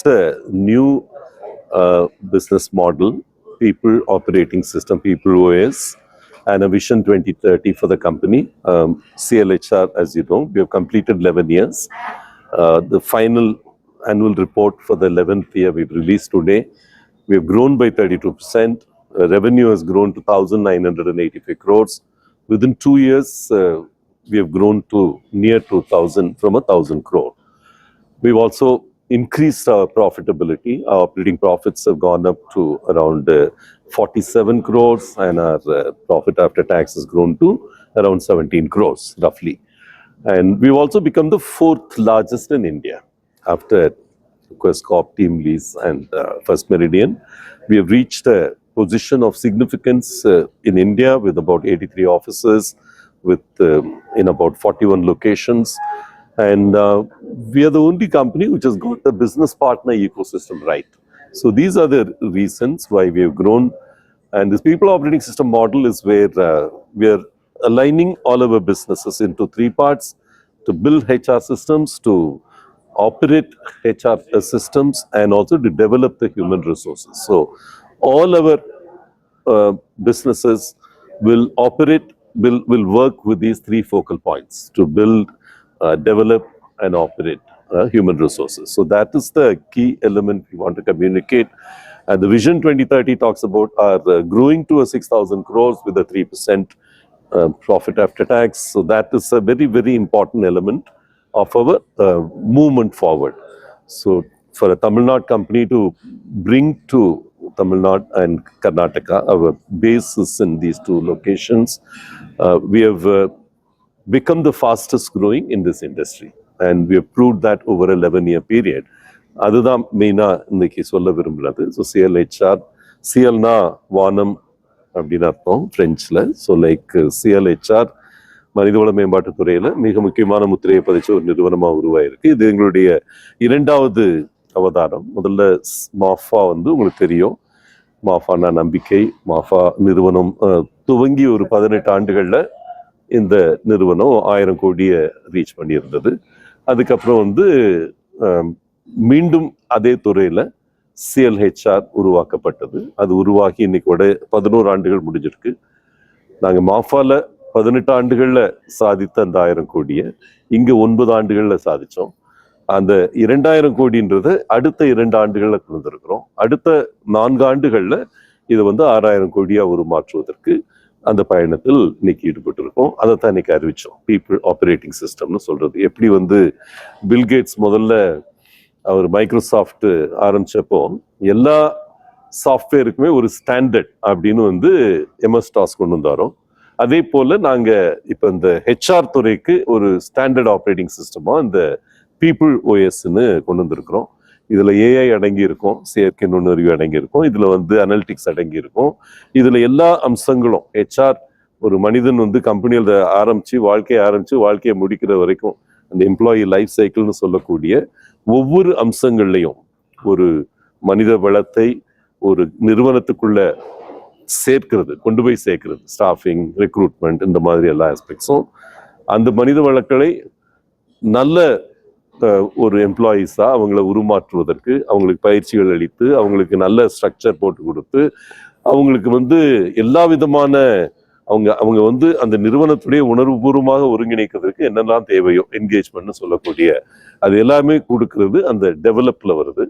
launched a new business model, People Operating System, People OS, and a Vision 2030 for the company. CLHR, as you know, we have completed 11 years. The final annual report for the 11th year we've released today. We have grown by 32%. Revenue has grown to 1,985 crores. Within 2 years, we have grown to near 2,000 from 1,000 crore. We've also increased our profitability. Our operating profits have gone up to around 47 crores, and our profit after tax has grown to around 17 crores, roughly. And we've also become the 4th largest in India after Quess Corp, TeamLease, and First Meridian. We have reached a position of significance in India with about 83 offices, in about 41 locations. And we are the only company which has got the business partner ecosystem right. So these are the reasons why we have grown. And this People Operating System model is where we are aligning all our businesses into 3 parts: to build HR systems, to operate HR systems, and also to develop the human resources. So all our businesses will operate, will work with these 3 focal points to build, develop, and operate human resources. So that is the key element we want to communicate. And the Vision 2030 talks about our growing to a 6,000 crores with a 3% profit after tax. So that is a very, very important element of our movement forward. So for a Tamil Nadu company to bring to Tamil Nadu and Karnataka, our base is in these 2 locations. We have become the fastest growing in this industry, and we have proved that over an 11-year period. அதுதான் மெயினாக இன்னைக்கு சொல்ல விரும்புகிறது. So சிஎல்ஹெச்ஆர், சிஎல்னா வானம் அப்படின்னு அர்த்தம் ஃப்ரெஞ்சில். So like சிஎல்ஹெச்ஆர் மனிதவள மேம்பாட்டுத் துறையில் மிக முக்கியமான முத்திரையை பதிச்ச ஒரு நிறுவனமாக உருவாயிருக்கு. இது எங்களுடைய 2வது அவதாரம். முதல்ல மாஃபா உங்களுக்கு தெரியும். மாஃபானா நம்பிக்கை. மாஃபா நிறுவனம் துவங்கி ஒரு 18 ஆண்டுகளில் இந்த நிறுவனம் 1000 கோடியை ரீச் பண்ணியிருந்தது. அதுக்கப்புறம் மீண்டும் அதே துறையில் சிஎல்ஹெச்ஆர் உருவாக்கப்பட்டது. அது உருவாகி இன்னைக்கு 11 ஆண்டுகள் முடிஞ்சிருக்கு. நாங்கள் மாஃபால 18 ஆண்டுகளில் சாதித்த அந்த 1000 கோடியை இங்கே 9 ஆண்டுகளில் சாதித்தோம். அந்த 2000 கோடின்றதை அடுத்த 2 ஆண்டுகளில் கொண்டு வந்திருக்கிறோம். அடுத்த 4 ஆண்டுகளில் இதை 6000 கோடியாக உருமாற்றுவதற்கு அந்த பயணத்தில் இன்னைக்கு ஈடுபட்டு இருக்கோம். அதை தான் இன்னைக்கு அறிவிச்சோம். பீப்புள் ஆப்ரேட்டிங் சிஸ்டம்னு சொல்றது. எப்படி பில்கேட்ஸ் முதல்ல அவர் மைக்ரோசாஃப்ட் ஆரம்பிச்சப்போ எல்லா சாஃப்ட்வேருக்குமே ஒரு ஸ்டாண்டர்ட் அப்படின்னு எம்எஸ் டாஸ் கொண்டு வந்தாரோ, அதே போல நாங்க இப்ப இந்த ஹெச்ஆர் துறைக்கு ஒரு ஸ்டாண்டர்ட் ஆப்ரேட்டிங் சிஸ்டமா இந்த பீப்புள் ஓஎஸ்ன்னு கொண்டு வந்திருக்கிறோம். இதுல ஏஐ அடங்கி இருக்கும், செயற்கை நுண்ணறிவு அடங்கி இருக்கும், இதுல அனலிட்டிக்ஸ் அடங்கி இருக்கும். இதுல எல்லா அம்சங்களும் ஹெச்ஆர் ஒரு மனிதன் கம்பெனியில வாழ்க்கையை முடிக்கிற வரைக்கும் அந்த எம்ப்ளாயி லைஃப் சைக்கிள்னு சொல்லக்கூடிய ஒவ்வொரு அம்சங்கள்லையும் ஒரு மனித வளத்தை ஒரு நிறுவனத்துக்குள்ள கொண்டு போய் சேர்க்கிறது, ஸ்டாஃபிங், ரெக்ரூட்மெண்ட், இந்த மாதிரி எல்லா ஆஸ்பெக்ட்ஸும் அந்த மனித வளங்களை நல்ல ஒரு எம்ப்ளாயீஸா அவங்களை உருமாற்றுவதற்கு அவங்களுக்கு பயிற்சிகள் அளித்து அவங்களுக்கு நல்ல ஸ்ட்ரக்சர் போட்டு கொடுத்து அவங்களுக்கு எல்லா விதமான அவங்க அந்த நிறுவனத்துடைய உணர்வுபூர்வமாக ஒருங்கிணைக்கிறதுக்கு என்னெல்லாம் தேவையோ என்கேஜ்மெண்ட்னு சொல்லக்கூடிய அது எல்லாமே கொடுக்கறது அந்த டெவலப்ல வருது.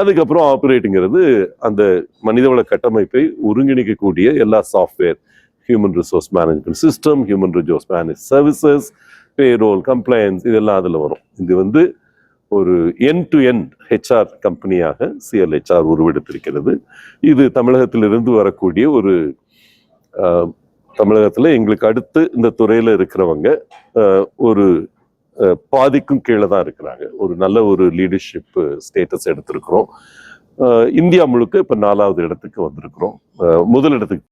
அதுக்கப்புறம் ஆப்ரேட்டிங்கிறது அந்த மனிதவள கட்டமைப்பை ஒருங்கிணைக்கக்கூடிய எல்லா software, human resource management system, human resource manage services, payroll, compliance, இதெல்லாம் அதில் வரும். இது ஒரு எண்ட் டு எண்ட் ஹெச்ஆர் கம்பெனியாக சிஎல்ஹெச்ஆர் உருவெடுத்திருக்கிறது. இது தமிழகத்திலிருந்து வரக்கூடிய ஒரு தமிழகத்தில் எங்களுக்கு அடுத்து இந்த துறையில் இருக்கிறவங்க ஒரு பாதிக்கும் கீழே தான் இருக்கிறாங்க. ஒரு நல்ல ஒரு லீடர்ஷிப் ஸ்டேட்டஸ் எடுத்திருக்கிறோம். இந்தியா முழுக்க இப்போ 4வது இடத்துக்கு வந்திருக்கிறோம். முதல் இடத்துக்கு